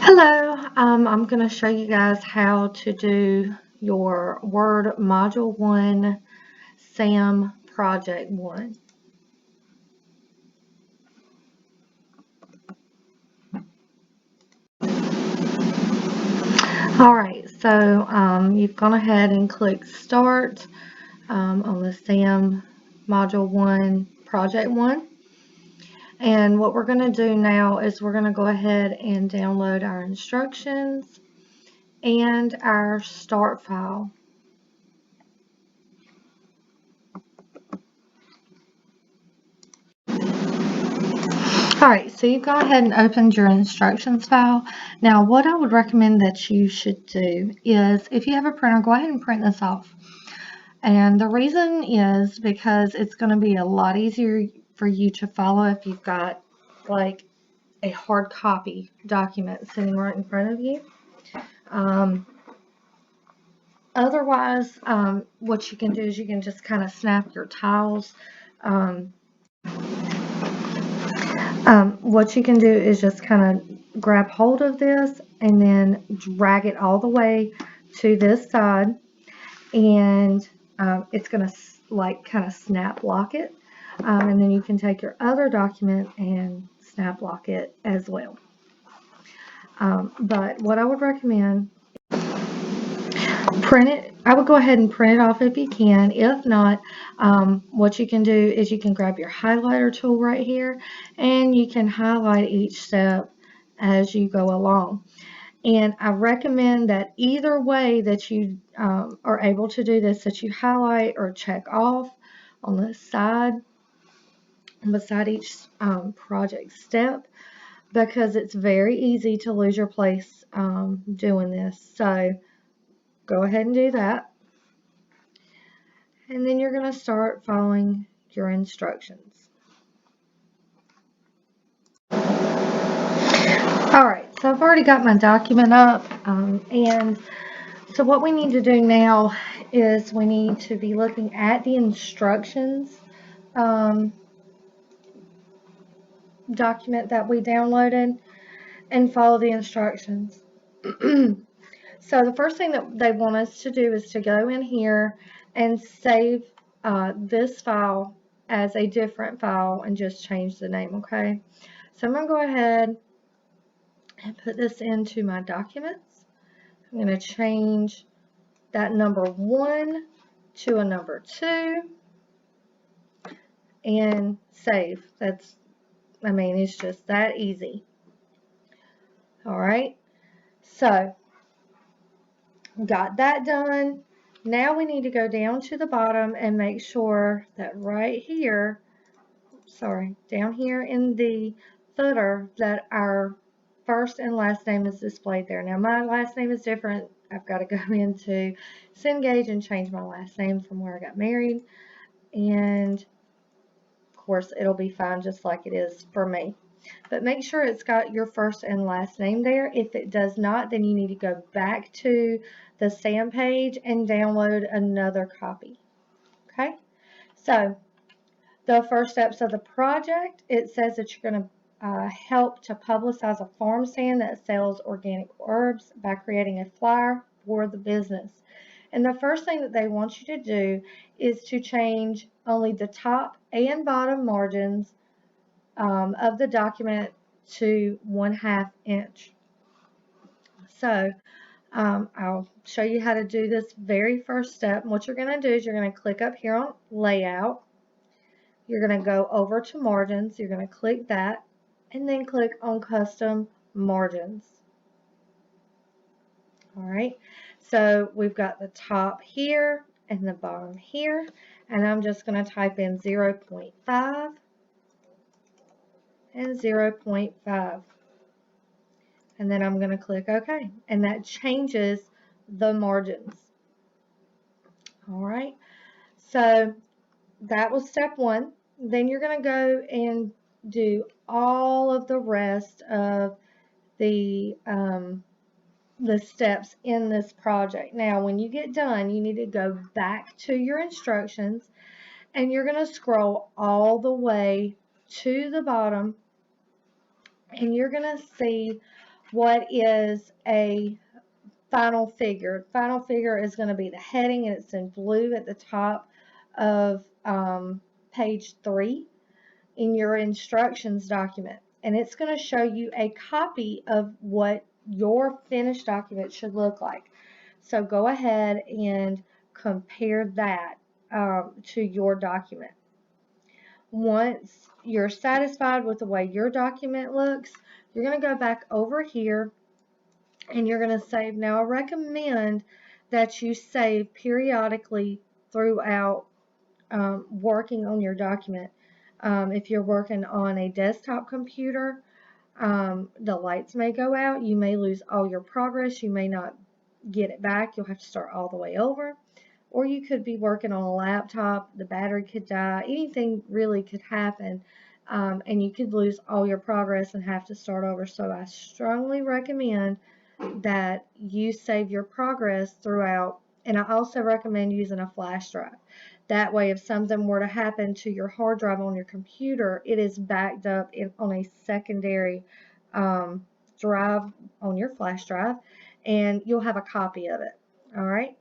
Hello, I'm going to show you guys how to do your Word Module 1 SAM Project 1. Alright, so you've gone ahead and clicked Start on the SAM Module 1 Project 1. And what we're going to do now is we're going to go ahead and download our instructions and our start file. Alright, so you've gone ahead and opened your instructions file. Now what I would recommend that you should do is, if you have a printer, go ahead and print this off. And the reason is because it's going to be a lot easier for you to follow if you've got like a hard copy document sitting right in front of you. Otherwise, what you can do is you can just kind of snap your tiles. What you can do is just kind of grab hold of this and then drag it all the way to this side, and it's going to like kind of snap lock it, and then you can take your other document and snap lock it as well. But what I would recommend, print it. I would go ahead and print it off if you can. If not, what you can do is you can grab your highlighter tool right here and you can highlight each step as you go along. And I recommend that either way that you are able to do this, that you highlight or check off on the side beside each project step, because it's very easy to lose your place doing this. So go ahead and do that. And then you're going to start following your instructions. Alright, so I've already got my document up, and so what we need to do now is we need to be looking at the instructions document that we downloaded and follow the instructions. So the first thing that they want us to do is to go in here and save this file as a different file and just change the name, okay? So I'm going to go ahead and put this into my documents. I'm going to change that number 1 to a number 2 and save. It's just that easy. Alright, so got that done. Now we need to go down to the bottom and make sure that right here, down here in the footer, that our first and last name is displayed there. Now my last name is different. I've got to go into Cengage and change my last name from where I got married, and of course it'll be fine just like it is for me. But make sure it's got your first and last name there. If it does not, then you need to go back to the SAM page and download another copy. Okay, so the first steps of the project, it says that you're going to help to publicize a farm stand that sells organic herbs by creating a flyer for the business. And the first thing that they want you to do is to change only the top and bottom margins of the document to 1/2 inch. So I'll show you how to do this very first step. And what you're going to do is you're going to click up here on layout. You're going to go over to margins. You're going to click that and then click on custom margins. All right, so we've got the top here and the bottom here, and I'm just going to type in 0.5 and 0.5. And then I'm going to click OK, and that changes the margins. All right, so that was step 1. Then you're going to go and do all of the rest of the steps in this project. Now, when you get done, you need to go back to your instructions, and you're going to scroll all the way to the bottom, and you're going to see what is a final figure. Final figure is going to be the heading, and it's in blue at the top of page 3 in your instructions document. And it's going to show you a copy of what your finished document should look like. So go ahead and compare that to your document. Once you're satisfied with the way your document looks, you're going to go back over here and you're going to save. Now, I recommend that you save periodically throughout working on your document. If you're working on a desktop computer, the lights may go out. You may lose all your progress. You may not get it back. You'll have to start all the way over. Or you could be working on a laptop, the battery could die, anything really could happen, and you could lose all your progress and have to start over. So I strongly recommend that you save your progress throughout, and I also recommend using a flash drive. That way, if something were to happen to your hard drive on your computer, it is backed up on a secondary drive on your flash drive, and you'll have a copy of it. All right.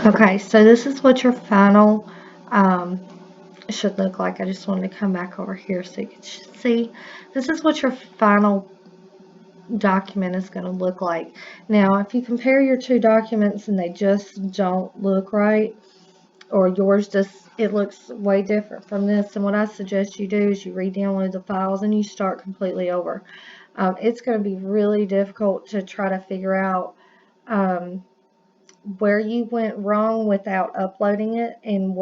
Okay, so this is what your final should look like. I just wanted to come back over here so you can see. This is what your final document is going to look like. Now, if you compare your two documents and they just don't look right, or yours just, it looks way different from this, and what I suggest you do is you re-download the files and you start completely over. It's going to be really difficult to try to figure out where you went wrong without uploading it and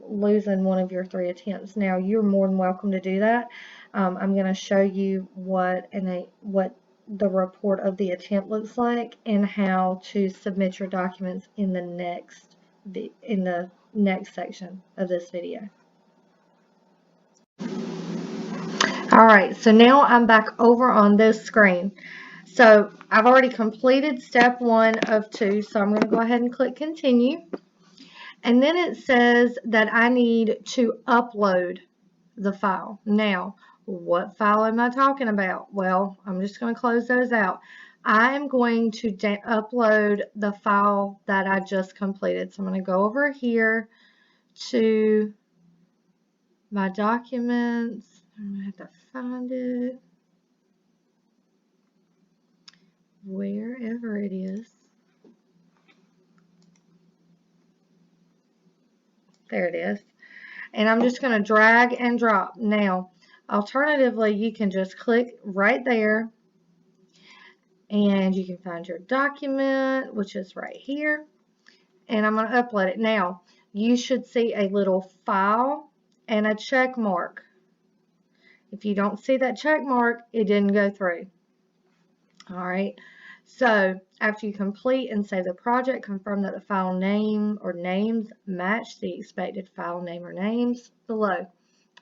losing one of your 3 attempts. Now, you're more than welcome to do that. I'm going to show you what the report of the attempt looks like and how to submit your documents in the next section of this video. All right, so now I'm back over on this screen. So I've already completed step 1 of 2, so I'm going to go ahead and click continue. And then it says that I need to upload the file. Now, what file am I talking about? Well, I'm just going to close those out. I am going to upload the file that I just completed. So I'm going to go over here to my documents. I'm going to have to find it wherever it is. There it is. And I'm just going to drag and drop. Now, alternatively, you can just click right there and you can find your document, which is right here. And I'm going to upload it. Now, you should see a little file and a check mark. If you don't see that check mark, it didn't go through. All right. So after you complete and save the project, confirm that the file name or names match the expected file name or names below.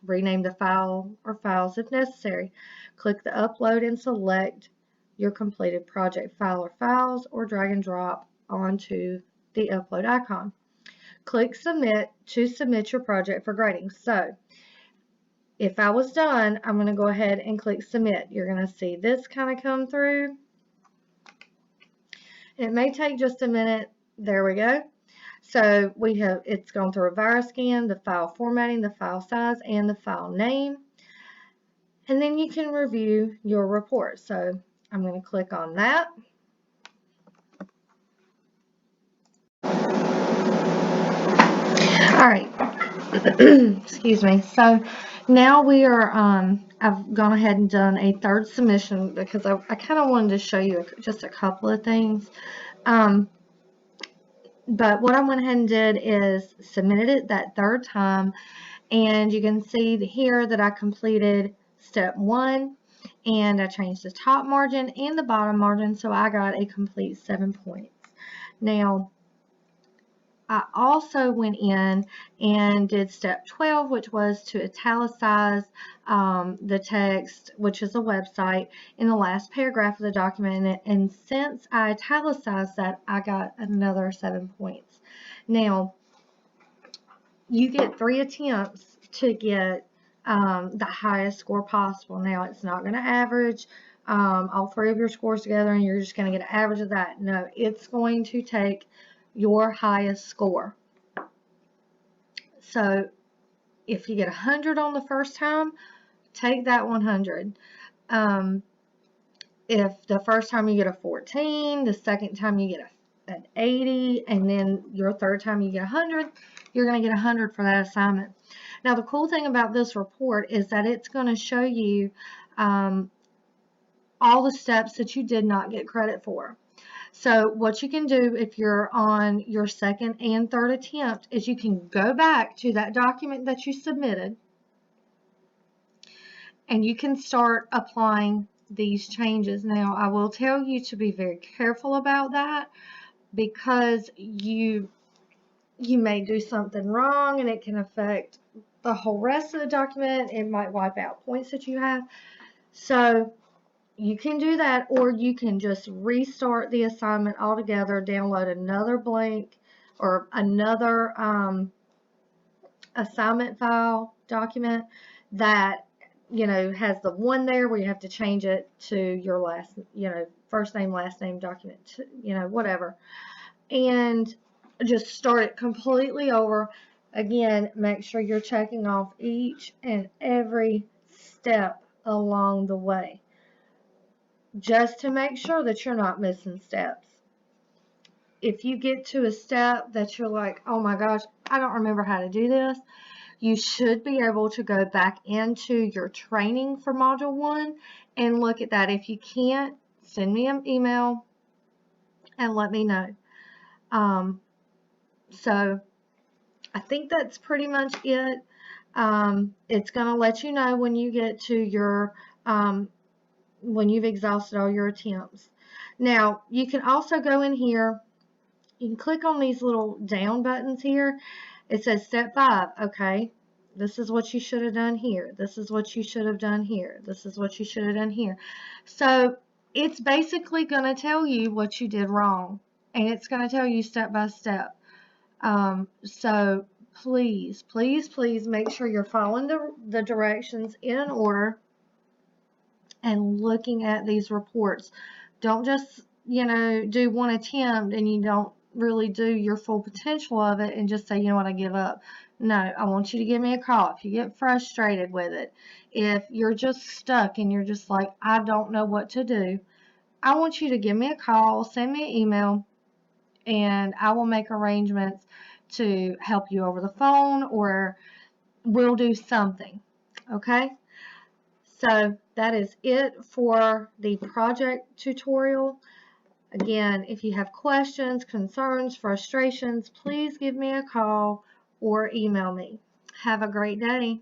Rename the file or files if necessary. Click the upload and select your completed project file or files, or drag and drop onto the upload icon. Click submit to submit your project for grading. So if I was done, I'm going to go ahead and click submit. You're going to see this kind of come through. It may take just a minute. There we go. So it's gone through a virus scan, the file formatting, the file size, and the file name. And then you can review your report. So I'm going to click on that. All right. Excuse me. So now we are, I've gone ahead and done a third submission because I kind of wanted to show you just a couple of things. But what I went ahead and did is submitted it that third time, and you can see here that I completed step 1, and I changed the top margin and the bottom margin, so I got a complete 7 points. Now, I also went in and did step 12, which was to italicize the text, which is a website, in the last paragraph of the document. And since I italicized that, I got another 7 points. Now, you get 3 attempts to get the highest score possible. Now, it's not going to average all three of your scores together and you're just going to get an average of that. No, it's going to take your highest score. So if you get 100 on the first time, take that 100. If the first time you get a 14, the second time you get an 80, and then your third time you get 100, you're going to get 100 for that assignment. Now, the cool thing about this report is that it's going to show you all the steps that you did not get credit for. So what you can do if you're on your second and third attempt is you can go back to that document that you submitted and you can start applying these changes. Now, I will tell you to be very careful about that because you may do something wrong and it can affect the whole rest of the document. It might wipe out points that you have. So you can do that, or you can just restart the assignment altogether, download another blank or another assignment file document that has the one there where you have to change it to your last, first name, last name document, whatever, and just start it completely over. Again, make sure you're checking off each and every step along the way, just to make sure that you're not missing steps. If you get to a step that you're like, oh my gosh, I don't remember how to do this, you should be able to go back into your training for Module 1 and look at that. If you can't, send me an email and let me know. So I think that's pretty much it. It's going to let you know when you get to your, when you've exhausted all your attempts. Now, you can also go in here, you can click on these little down buttons here. It says step 5, okay, this is what you should have done here. This is what you should have done here. This is what you should have done here. So it's basically going to tell you what you did wrong, and it's going to tell you step by step. So please, please, please make sure you're following the directions in order and looking at these reports. Don't just, do one attempt and you don't really do your full potential of it and just say, you know what, I give up. No, I want you to give me a call if you get frustrated with it. If you're just stuck and you're just like, I don't know what to do, I want you to give me a call, send me an email, and I will make arrangements to help you over the phone, or we'll do something. Okay? So that is it for the project tutorial. Again, if you have questions, concerns, frustrations, please give me a call or email me. Have a great day.